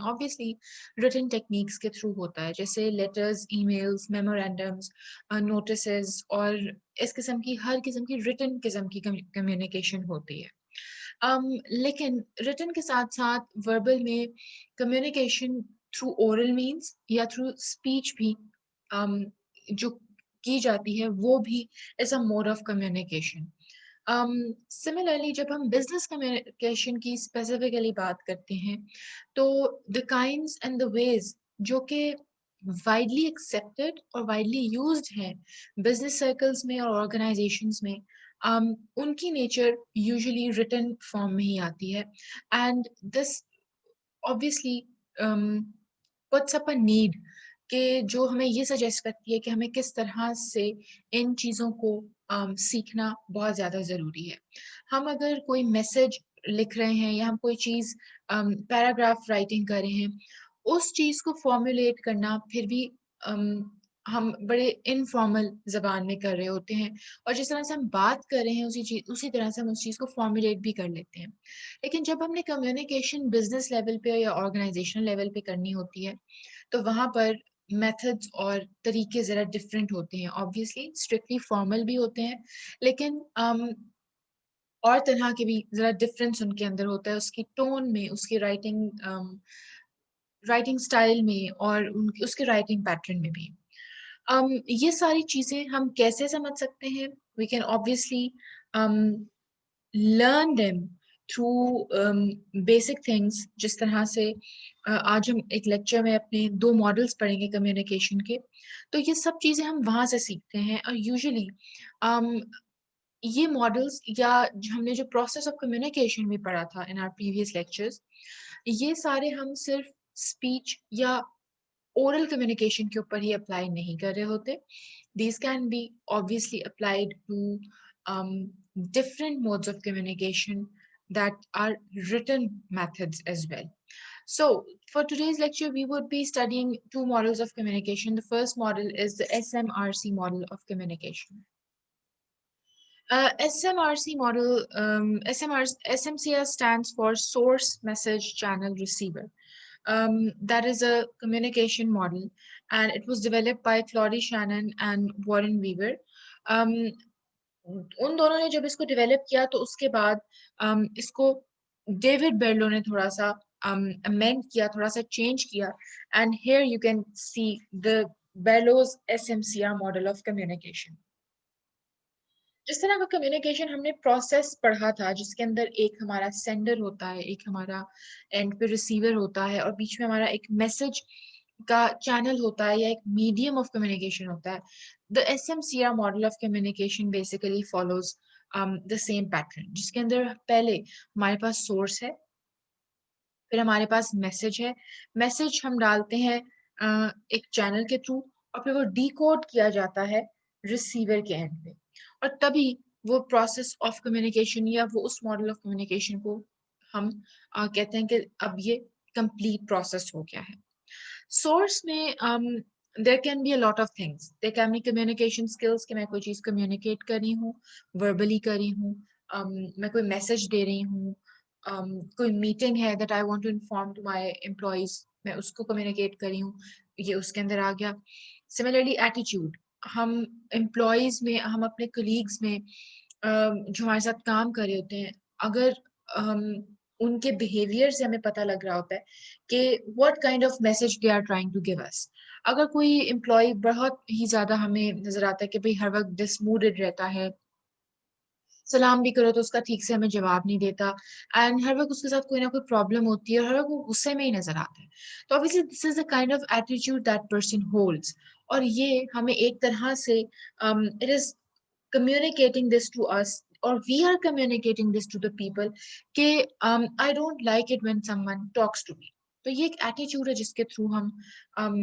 Obviously written techniques के through होता है, जैसे लेटर्स, ईमेल्स, मेमोरेंडम्स, नोटिसेस और इस किस्म की हर किस्म की रिटन किस्म की कम्युनिकेशन होती है। लेकिन रिटन के साथ साथ वर्बल में कम्युनिकेशन थ्रू ओरल मीन्स या थ्रू स्पीच भी um, जो की जाती है वो भी as a mode of communication. Similarly जब हम बिजनेस कम्युनिकेशन की स्पेसिफिकली बात करते हैं तो the kinds and the ways जो कि वाइडली एक्सेप्टेड और वाइडली यूज्ड हैं बिजनेस सर्कल्स में और ऑर्गेनाइजेशंस में, उनकी नेचर यूजुअली रिटन फॉर्म में ही आती है। And this obviously puts up a need कि जो हमें ये सजेस्ट करती है कि हमें किस तरह से इन चीज़ों को सीखना बहुत ज़्यादा ज़रूरी है। हम अगर कोई मैसेज लिख रहे हैं या हम कोई चीज़ पैराग्राफ राइटिंग कर रहे हैं, उस चीज़ को फॉर्मुलेट करना फिर भी हम बड़े इनफॉर्मल ज़बान में कर रहे होते हैं, और जिस तरह से हम बात कर रहे हैं उसी तरह से हम उस चीज़ को फॉर्मुलेट भी कर लेते हैं। लेकिन जब हमने कम्युनिकेशन बिजनेस लेवल पे या ऑर्गेनाइजेशनल लेवल पे करनी होती है तो वहाँ पर मेथड्स और तरीके ज़रा डिफरेंट होते हैं। ऑब्वियसली स्ट्रिक्टली फॉर्मल भी होते हैं, लेकिन और तरह के भी ज़रा डिफरेंस उनके अंदर होता है, उसकी टोन में, उसकी राइटिंग स्टाइल में और उसके राइटिंग पैटर्न में भी। ये सारी चीज़ें हम कैसे समझ सकते हैं? We can obviously learn them through basic things, जिस तरह से आज हम एक लेक्चर में अपने 2 मॉडल्स पढ़ेंगे कम्युनिकेशन के, तो ये सब चीज़ें हम वहाँ से सीखते हैं। और यूजुअली अम, ये मॉडल्स या हमने जो प्रोसेस ऑफ कम्युनिकेशन में पढ़ा था इन आवर प्रीवियस लेक्चर्स, ये सारे हम सिर्फ स्पीच या ओरल कम्युनिकेशन के ऊपर ही अप्लाई नहीं कर रहे होते। These can be obviously applied to different modes of communication that are written methods as well. So, for today's lecture, we would be studying two models of communication. The first model is the SMRC model of communication. SMRC model, SMCR stands for Source Message Channel Receiver. That is a communication model, and it was developed by Claudia Shannon and Warren Weaver. Um, उन दोनों ने जब इसको develop किया तो उसके बाद इसको डेविड बेरलो ने थोड़ा सा अमेंड किया, थोड़ा सा चेंज किया, and here you can see the Berlo's SMCR model of communication. जिस तरह का कम्युनिकेशन हमने प्रोसेस पढ़ा था, जिसके अंदर एक हमारा सेंडर होता है, एक हमारा एंड पे रिसीवर होता है, और बीच में हमारा एक मैसेज का चैनल होता है या एक मीडियम ऑफ कम्युनिकेशन होता है, the SMCR model of communication basically follows the same pattern, जिसके अंदर पहले हमारे पास सोर्स है, फिर हमारे पास मैसेज है, मैसेज हम डालते हैं एक चैनल के थ्रू, और फिर वो डिकोड किया जाता है रिसीवर के एंड पे, और तभी वो प्रोसेस ऑफ कम्युनिकेशन या वो उस मॉडल ऑफ कम्युनिकेशन को हम कहते हैं कि अब ये कंप्लीट प्रोसेस हो गया है। सोर्स में there can be a lot of things, there can be communication skills कि मैं कोई चीज़ कम्युनिकेट कर रही हूँ, वर्बली कर रही हूँ, मैं कोई मैसेज दे रही हूँ, कोई मीटिंग है that I want to inform to my employees, मैं उसको कम्युनिकेट कर रही हूँ, ये उसके अंदर आ गया। सिमिलरली एटीट्यूड, हम एम्प्लॉइज में, हम अपने कलीग्स में जो हमारे साथ काम कर रहे होते हैं, अगर उनके बिहेवियर से हमें पता लग रहा होता है कि what kind of message they are trying to give us. अगर कोई एम्प्लॉय बहुत ही ज्यादा हमें नजर आता है कि भाई हर वक्त डिसमूडेड रहता है, सलाम भी करो तो उसका ठीक से हमें जवाब नहीं देता, एंड हर वक्त उसके साथ कोई ना कोई प्रॉब्लम होती है और हर वक्त वो गुस्से में ही नजर आता है, तो obviously this is the kind of attitude that person holds. और ये हमें एक तरह से it is communicating this to us, or we are communicating this to the people कि I don't like it when someone talks to me। तो ये एक एटीट्यूड है जिसके थ्रू हम um,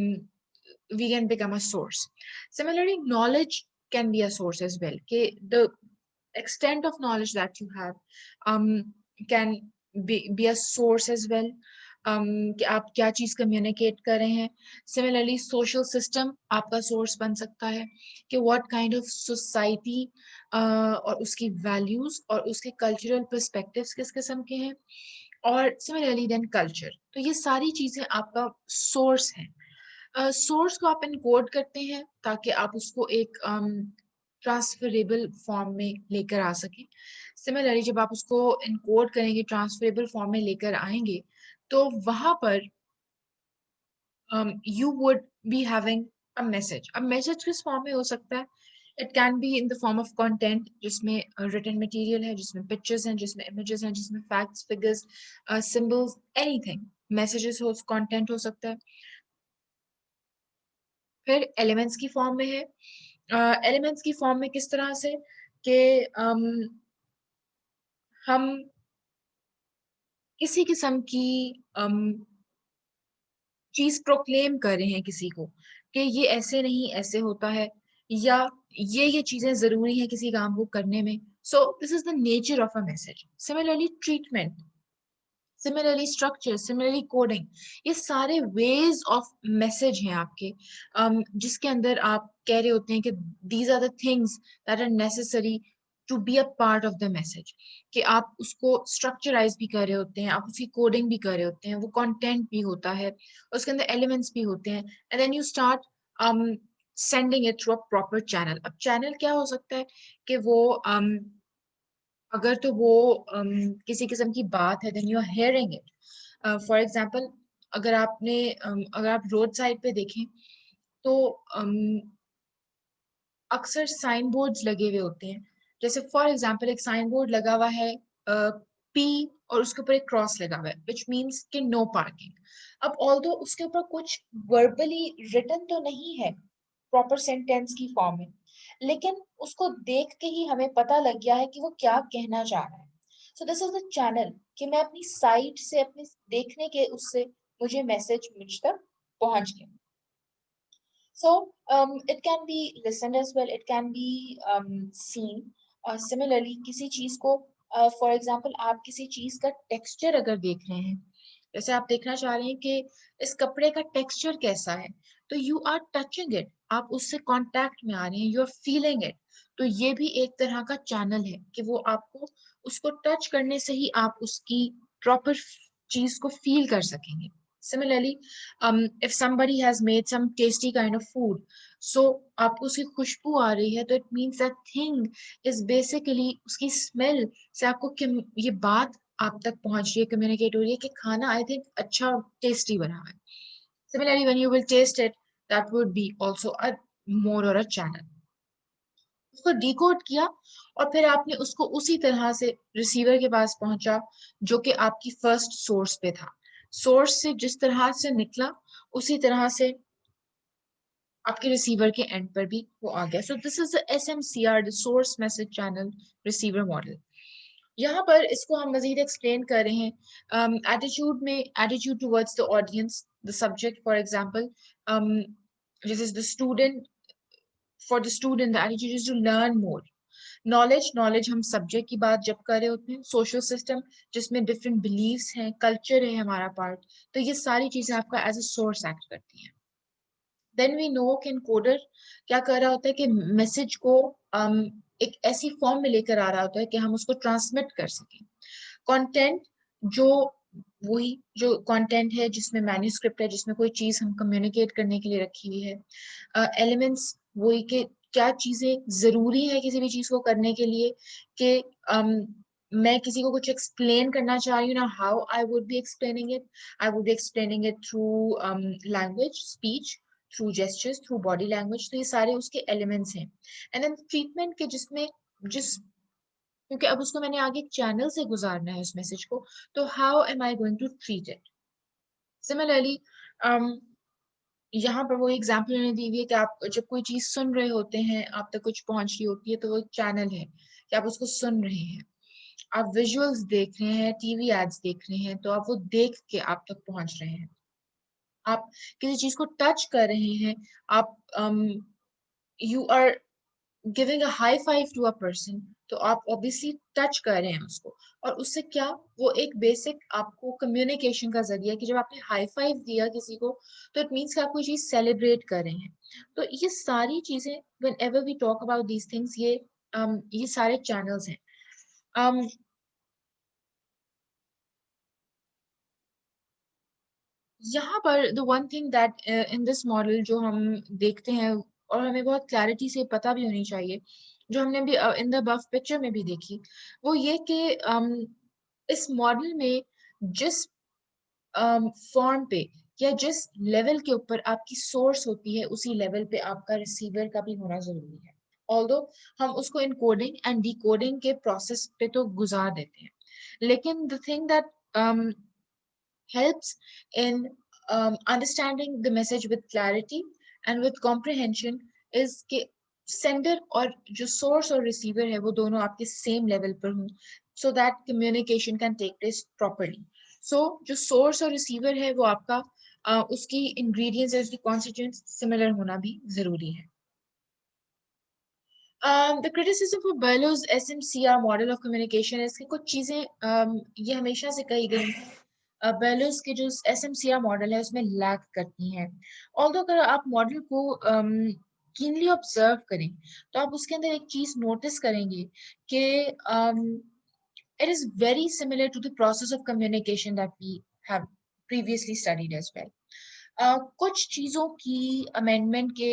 we can become a source. Similarly, knowledge can be a source as well, कि the extent of knowledge that you have can be a source as well, कि आप क्या चीज कम्युनिकेट कर रहे हैं। सिमिलरली सोशल सिस्टम आपका source बन सकता है कि व्हाट काइंड ऑफ सोसाइटी और उसकी वैल्यूज और उसके कल्चरल पर्सपेक्टिव्स किस किस्म के हैं, और सिमिलरली देन कल्चर। तो ये सारी चीजें आपका सोर्स है। सोर्स को आप इनकोड करते हैं ताकि आप उसको एक ट्रांसफरेबल फॉर्म में लेकर आ सकें। सिमिलरली जब आप उसको इनकोड करेंगे, ट्रांसफरेबल फॉर्म में लेकर आएंगे, तो वहां पर you would be having a message. अब मैसेज किस फॉर्म में हो सकता है? It can be in the form of content, जिसमें रिटन मटेरियल है, जिसमें पिक्चर्स हैं, जिसमें इमेजेस हैं, जिसमें facts, figures, symbols, anything. Messages हो, कंटेंट हो सकता है। फिर एलिमेंट्स की फॉर्म में है। एलिमेंट्स की फॉर्म में किस तरह से कि हम किसी किस्म की चीज प्रोक्लेम कर रहे हैं किसी को कि ये ऐसे नहीं ऐसे होता है, या ये चीजें जरूरी है किसी काम को करने में। So this is the nature of a message. Similarly treatment, similarly structure, similarly coding, ये सारे वेज ऑफ मैसेज हैं आपके, जिसके अंदर आप कह रहे होते हैं कि these are the things that are necessary to be a part of the message. कि आप उसको स्ट्रक्चराइज भी कर रहे होते हैं, आप उसकी कोडिंग भी कर रहे होते हैं, वो कंटेंट भी होता है, उसके अंदर एलिमेंट्स भी होते हैं, and then you start sending it through a proper channel. अब चैनल क्या हो सकता है कि वो अगर तो वो किसी किस्म की बात है, then you are hearing it. For example, अगर आपने अगर आप रोड साइड पे देखें तो अक्सर साइन बोर्ड्स लगे हुए होते हैं। जैसे फॉर एग्जाम्पल एक साइन बोर्ड लगा हुआ है पी, और उसके ऊपर एक क्रॉस लगा हुआ है, विच मीन्स कि नो पार्किंग। अब ऑल्दो उसके ऊपर कुछ वर्बली रिटन तो नहीं है प्रॉपर सेंटेंस की फॉर्म में, लेकिन उसको देख के ही हमें पता लग गया है कि वो क्या कहना चाह रहा है। So this is the channel, कि मैं अपनी साइट से, अपने देखने के उससे मुझे मैसेज मुझ तक पहुंच गया। So it can be listened as well. It can be seen. Similarly, किसी चीज को, फॉर एग्जाम्पल आप किसी चीज का टेक्सचर अगर देख रहे हैं, जैसे आप देखना चाह रहे हैं कि इस कपड़े का टेक्सचर कैसा है, तो यू आर टचिंग इट, आप उससे कांटेक्ट में आ रहे हैं, यू आर फीलिंग इट। तो ये भी एक तरह का चैनल है कि वो आपको उसको टच करने से ही आप उसकी प्रॉपर चीज को फील कर सकेंगे। Similarly, if somebody has made some tasty kind of food, so आपको उसकी खुशबू आ रही है, तो it means that thing is basically उसकी smell से आपको ये बात आप तक पहुंच रही है, कम्युनिकेट हो रही है कि खाना आई थिंक अच्छा टेस्टी बना है। Similarly, when you will taste it, that would be also a more or a channel. उसको डिकोड किया, और फिर आपने उसको उसी तरह से रिसीवर के पास पहुंचा जो कि आपकी फर्स्ट सोर्स पे था। सोर्स से जिस तरह से निकला, उसी तरह से आपके रिसीवर के एंड पर भी वो आ गया। So this is SMCR, the source message channel receiver model. यहाँ पर इसको हम मजीद एक्सप्लेन कर रहे हैं एटीट्यूड में, attitude towards the audience, the subject. For example, जैसे the student, for the student the attitude is to learn more. Knowledge, knowledge हम सब्जेक्ट की बात जब कर रहे होते हैं। सोशल सिस्टम, जिसमें डिफरेंट बिलीव्स हैं, कल्चर है हमारा पार्ट, तो ये सारी चीजें आपका एज अ सोर्स एक्ट करती हैं। देन वी नो कि एनकोडर क्या कर रहा होता है कि मैसेज को एक ऐसी फॉर्म में लेकर आ रहा होता है कि हम उसको ट्रांसमिट कर सकें। कंटेंट, जो वही जो कंटेंट है जिसमें मैन्युस्क्रिप्ट है, जिसमें कोई चीज हम कम्युनिकेट करने के लिए रखी हुई है। एलिमेंट्स, वही के क्या चीजें जरूरी है किसी भी चीज को करने के लिए, कि मैं किसी को कुछ एक्सप्लेन करना चाह रही हूँ ना, how I would be explaining it. I would be explaining it through language, speech, through gestures, through body language. तो ये सारे उसके एलिमेंट्स हैं। एंड देन ट्रीटमेंट के, जिसमें जिस क्योंकि अब उसको मैंने आगे एक चैनल से गुजारना है उस मैसेज को, तो how am I going to treat it. Similarly यहाँ पर वो एग्जाम्पल मैंने दी हुई है कि आप जब कोई चीज सुन रहे होते हैं, आप तक कुछ पहुंच रही होती है, तो वो एक चैनल है कि आप उसको सुन रहे हैं। आप विजुअल्स देख रहे हैं, टीवी एड्स देख रहे हैं, तो आप वो देख के आप तक पहुंच रहे हैं। आप किसी चीज को टच कर रहे हैं, आप you are giving a high five to a person, तो आप ऑब्वियसली टच कर रहे हैं उसको। और उससे क्या, वो एक बेसिक आपको कम्युनिकेशन का जरिया है कि जब आपने हाई फाइव दिया किसी को, तो इट मीन्स कि आप कोई चीज सेलिब्रेट कर रहे हैं। तो ये सारी चीजें, whenever we talk about these things, ये सारे चैनल्स हैं। यहाँ पर the one thing that in this model जो हम देखते हैं और हमें बहुत क्लैरिटी से पता भी होनी चाहिए, जो हमने भी इन द अबव पिक्चर में भी देखी, वो ये कि इस मॉडल में जिस फॉर्म पे या जिस लेवल के ऊपर आपकी सोर्स होती है उसी लेवल पे आपका रिसीवर का भी होना जरूरी है। ऑल्दो हम उसको इनकोडिंग एंड डिकोडिंग के प्रोसेस पे तो गुजार देते हैं, लेकिन the thing that helps in understanding the message with clarity and with comprehension is कि sender और जो source और receiver है वो दोनों आपके same level पर हों, so that communication can take place properly. So जो source और receiver है वो आपका उसकी ingredients या उसकी constituents similar होना भी जरूरी है. The criticism for Berlow's SMCR model of communication is कि कुछ चीजें ये हमेशा से कही गई हैं, बेलोस के जो SMCR मॉडल है उसमें लैग करती हैं। ऑल्दो अगर आप मॉडल को कीनली ऑब्जर्व करें तो आप उसके अंदर एक चीज नोटिस करेंगे कि it is very similar to the process of communication that we have previously studied as well. कुछ चीजों की अमेंडमेंट के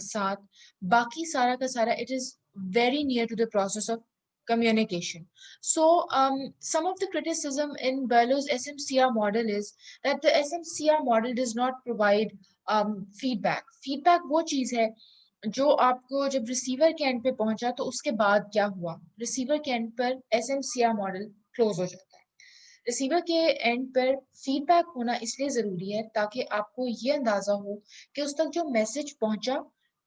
साथ बाकी सारा का सारा it is very near to the process of communication. So some of the criticism in Berlow's SMCR model is that the SMCR model does not provide feedback. Feedback वो चीज है जो आपको जब रिसीवर के एंड पे पहुंचा तो उसके बाद क्या हुआ, रिसीवर के एंड पर SMCR मॉडल क्लोज हो जाता है। रिसीवर के एंड पर फीडबैक होना इसलिए जरूरी है ताकि आपको ये अंदाजा हो कि उस तक जो मैसेज पहुंचा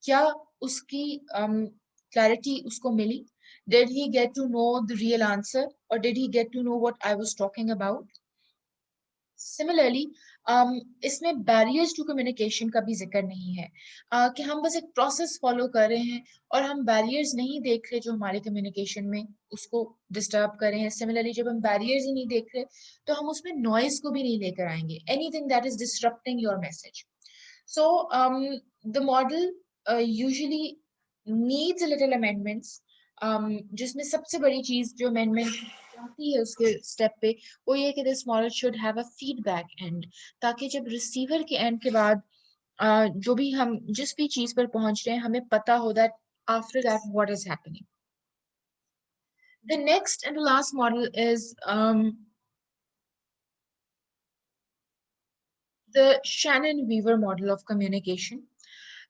क्या उसकी क्लैरिटी उसको मिली, did he get to know the real answer और did he get to know what I was talking about. Similarly इसमें बैरियर्स टू कम्युनिकेशन का भी जिक्र नहीं है, कि हम बस एक प्रोसेस फॉलो कर रहे हैं और हम बैरियर्स नहीं देख रहे जो हमारे कम्युनिकेशन में उसको डिस्टर्ब कर रहे हैं। सिमिलरली जब हम बैरियर्स ही नहीं देख रहे तो हम उसमें नॉइज को भी नहीं लेकर आएंगे, anything that is disrupting your message. So the model usually needs a little amendments, जिसमें सबसे बड़ी चीज जो अमेंडमेंट आती है उसके स्टेप पे वो ये कि this model should have a feedback and, ताकि जब रिसीवर के एंड के बाद जो भी हम जिस भी चीज पर पहुंच रहे हैं हमें पता हो that after that what is happening. The next and the last model is the Shannon-Weaver model of communication.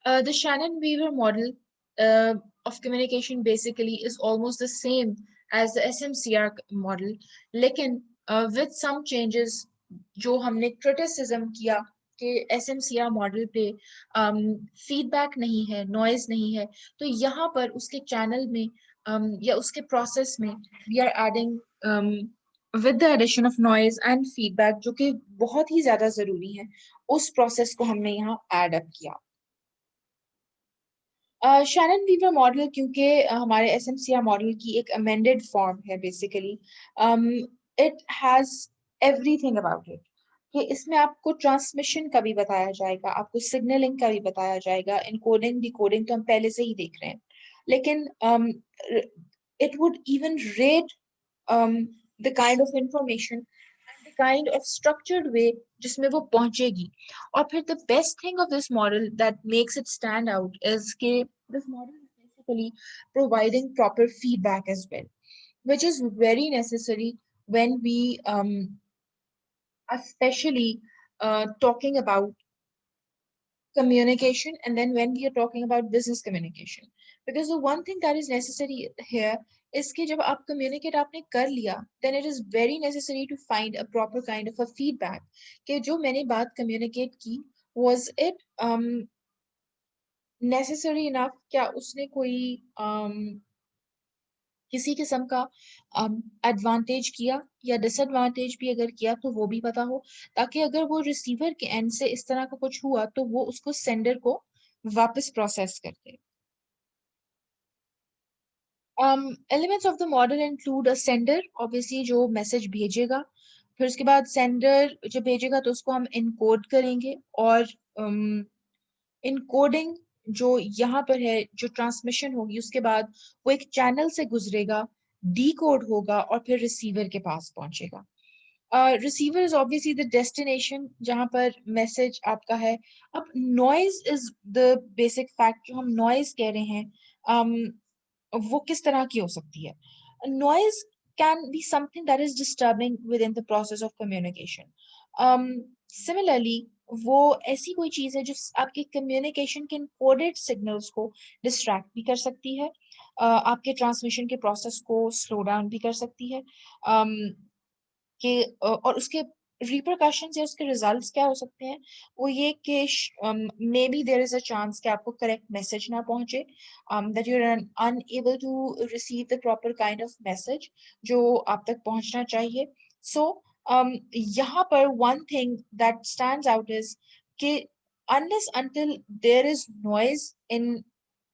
The Shannon-Weaver model of communication basically is almost the same as the SMCR model, लेकिन with some changes जो हमने criticism किया कि SMCR model पे feedback नहीं है, noise नहीं है, तो यहाँ पर उसके चैनल में या उसके प्रोसेस में we are adding with the addition of noise and feedback जो कि बहुत ही ज्यादा जरूरी है, उस प्रोसेस को हमने यहाँ एड अप किया। शैनन वीवर मॉडल क्योंकि हमारे एसएमसीआर मॉडल की एक अमेंडेड फॉर्म है basically, it has everything about it कि इसमें आपको ट्रांसमिशन का भी बताया जाएगा, आपको सिग्नलिंग का भी बताया जाएगा, इनकोडिंग डिकोडिंग तो हम पहले से ही देख रहे हैं, लेकिन it would even rate the kind of information and the kind of structured way जिसमें वो पहुंचेगी। और फिर the best thing of this model that makes it stand out is के this model is basically providing proper feedback as well, which is very necessary when we especially talking about communication and then when we are talking about business communication, because the one thing that is necessary here is कि जब आप communicate आपने कर लिया then it is very necessary to find a proper kind of a feedback कि जो मैंने बात communicate की was it necessary enough, क्या उसने कोई किसी किस्म का एडवांटेज किया या डिसएडवांटेज भी अगर किया तो वो भी पता हो, ताकि अगर वो रिसीवर के एंड से इस तरह का कुछ हुआ तो वो उसको सेंडर को वापस प्रोसेस कर दे। Elements of the model include a sender, obviously जो मैसेज भेजेगा, फिर उसके बाद सेंडर जब भेजेगा तो उसको हम इनकोड करेंगे और इनकोडिंग जो यहाँ पर है जो ट्रांसमिशन होगी उसके बाद वो एक चैनल से गुजरेगा, डी कोड होगा और फिर रिसीवर के पास पहुंचेगा। Receiver is obviously the destination जहाँ पर मैसेज आपका है. अब noise is the basic fact. जो हम नॉइज कह रहे हैं वो किस तरह की हो सकती है. Noise can be something that is disturbing with in the process of communication. Similarly वो ऐसी कोई चीज है जो आपके कम्युनिकेशन के कोडेड सिग्नल्स को डिस्ट्रैक्ट भी कर सकती है, आपके ट्रांसमिशन के प्रोसेस को स्लो डाउन भी कर सकती है. कि और उसके रिपरकशंस या उसके रिजल्ट्स क्या हो सकते हैं. वो ये कि maybe there is a chance कि आपको करेक्ट मैसेज ना पहुंचे, that you are unable to receive the proper kind of message जो आप तक पहुंचना चाहिए. सो यहाँ पर one thing that stands out is कि unless until there is noise in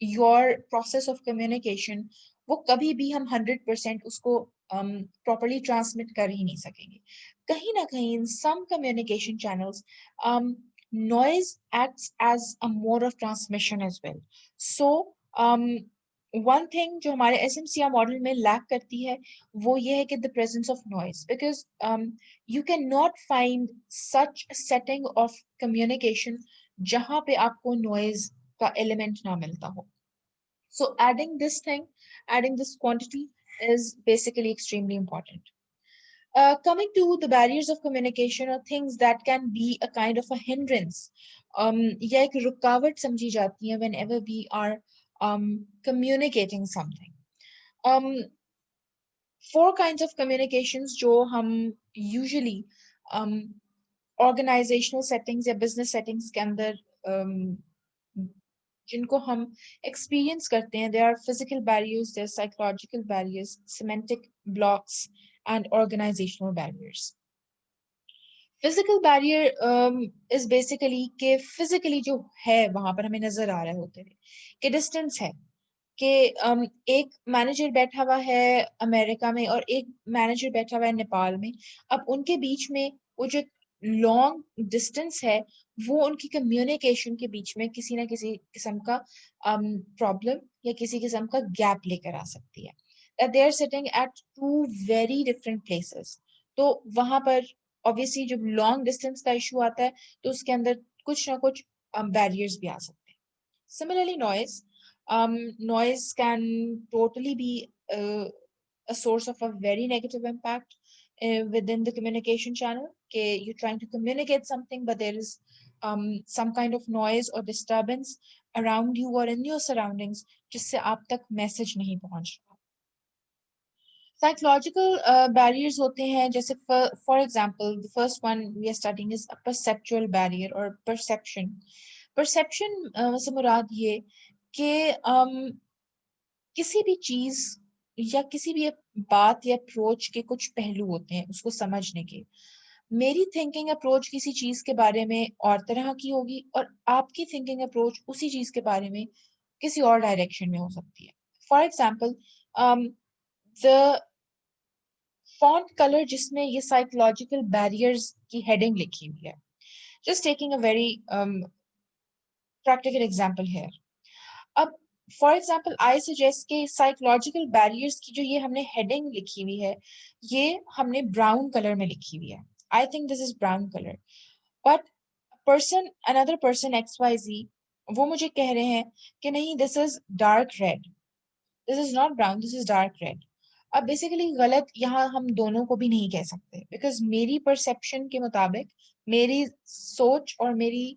your process of communication, वो कभी भी हम 100% उसको प्रॉपरली ट्रांसमिट कर ही नहीं सकेंगे. कहीं ना कहीं in some communication channels noise acts as a mode of transmission as well. So one thing जो हमारे SMCR मॉडल में लैक करती है वो ये है कि the presence of noise, because you cannot find such a setting of communication जहाँ पे आपको noise का element ना मिलता हो. So adding this quantity is basically extremely important. Coming to the barriers of communication or things that can be a kind of a hindrance, या एक रुकावट समझी जाती है whenever we are communicating something. Um, four kinds of communications जो हम usually organizational settings या business settings के अंदर जिनको हम एक्सपीरियंस करते हैं, there are physical barriers, there are psychological barriers, semantic blocks and organizational barriers. Physical barrier is basically कि physically जो है वहां पर हमें नजर आ रहे होते हैं कि डिस्टेंस है कि एक मैनेजर बैठा हुआ है अमेरिका में और एक मैनेजर बैठा हुआ है नेपाल में. अब उनके बीच में वो जो लॉन्ग डिस्टेंस है वो उनकी कम्युनिकेशन के बीच में किसी ना किसी किस्म का प्रॉब्लम या किसी किस्म का गैप लेकर आ सकती है. that they are sitting at two very different places. तो वहां पर ऑब्वियसली जब लॉन्ग डिस्टेंस का इशू आता है तो उसके अंदर कुछ ना कुछ बैरियर्स भी आ सकते हैं. Similarly, noise can totally be a source of a very negative impact within the communication channel. Okay, you're trying to communicate something, but there is some kind of noise or disturbance around you or in your surroundings, जिससे आप तक message नहीं पहुंच रहा. Psychological barriers होते हैं जैसे for example the first one we are studying is a perceptual barrier or perception. Perception से मुराद ये कि किसी भी चीज या किसी भी बात या अप्रोच के कुछ पहलू होते हैं उसको समझने के. मेरी थिंकिंग अप्रोच किसी चीज के बारे में और तरह की होगी और आपकी थिंकिंग अप्रोच उसी चीज के बारे में किसी और डायरेक्शन में हो सकती है. For example the font colour जिसमें ये साइकोलॉजिकल बैरियर्स की हेडिंग लिखी हुई है. Just taking a very practical example here. अब फॉर एग्जाम्पल आई सजेस्ट के साइकोलॉजिकल बैरियर्स की जो ये हमने हेडिंग लिखी हुई है ये हमने ब्राउन कलर में लिखी हुई है. I think this is brown colour, but person another person XYZ वो मुझे कह रहे हैं कि नहीं this is dark red, this is not brown, this is dark red. अब बेसिकली गलत यहाँ हम दोनों को भी नहीं कह सकते बिकॉज मेरी परसेप्शन के मुताबिक, मेरी सोच और मेरी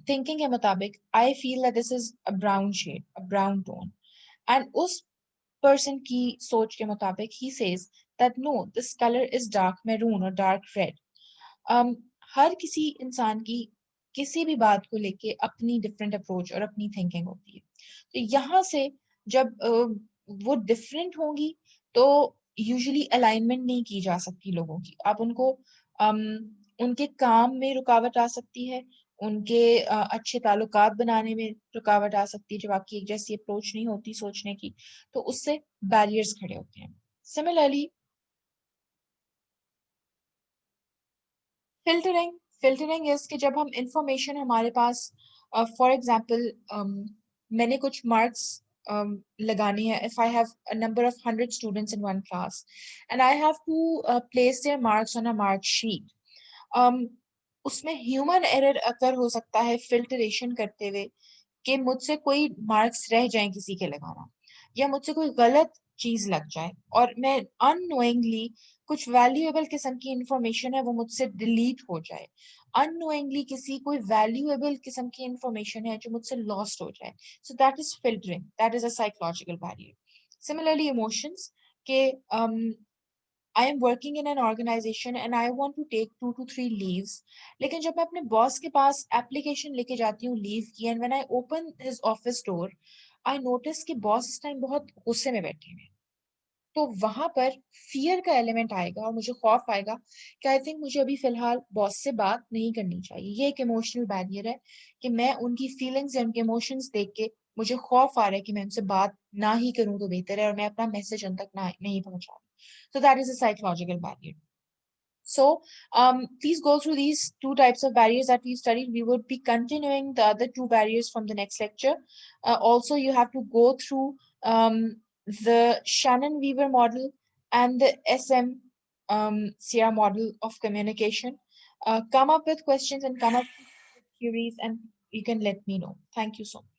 थिंकिंग के मुताबिक I feel that this is a brown shade, a brown tone, and उस पर्सन की सोच के मुताबिक ही says that no this colour is dark maroon और डार्क रेड. हर किसी इंसान की किसी भी बात को लेके अपनी डिफरेंट अप्रोच और अपनी थिंकिंग होती है. तो यहाँ से जब वो डिफरेंट होंगी तो यूजुअली अलाइनमेंट नहीं की जा सकती लोगों की. आप उनको उनके काम में रुकावट आ सकती है, उनके अच्छे ताल्लुकात बनाने में रुकावट आ सकती है जब आपकी एक जैसी अप्रोच नहीं होती सोचने की, तो उससे बैरियर्स खड़े होते हैं. Similarly filtering. फिल्टरिंग इज कि जब हम इंफॉर्मेशन हमारे पास फॉर एग्जांपल मैंने कुछ मार्क्स लगानी है, if I have a number of 100 students in one class and I have to place their marks on a mark sheet, उसमें ह्यूमन एरर अगर हो सकता है फिल्टरेशन करते हुए कि मुझसे कोई मार्क्स रह जाएं किसी के लगाना, या मुझसे कोई गलत चीज लग जाए और मैं अननोइंगली कुछ वैल्यूएबल किस्म की इंफॉर्मेशन है वो मुझसे डिलीट हो जाए, अननोइंगली किसी कोई वैल्यूएबल किस्म की इंफॉर्मेशन है जो मुझसे लॉस्ट हो जाए, so that is filtering, that is a psychological barrier. Similarly emotions के I am working in an organization and I want to take 2 to 3 leaves. लेकिन जब मैं अपने बॉस के पास एप्लीकेशन लेके जाती हूँ लीव की, and when I open his office door, I notice कि बॉस इस टाइम बहुत गुस्से में बैठे हुए हैं, तो वहां पर फियर का एलिमेंट आएगा और मुझे खौफ आएगा कि आई थिंक मुझे अभी फिलहाल बॉस से बात नहीं करनी चाहिए। ये एक इमोशनल बैरियर है कि मैं उनकी फीलिंग्स या उनके इमोशंस देख के मुझे खौफ आ रहा है कि मैं उनसे बात ना ही करूं तो बेहतर है और मैं अपना मैसेज उन तक ना नहीं पहुंचा। So that is a psychological barrier. So please go through these 2 types of barriers that we've studied. We would be continuing the other 2 barriers from the next lecture. Also, you have to go through the Shannon-Weaver model and the SM-CR model of communication. Come up with questions and come up with theories, and you can let me know. Thank you so much.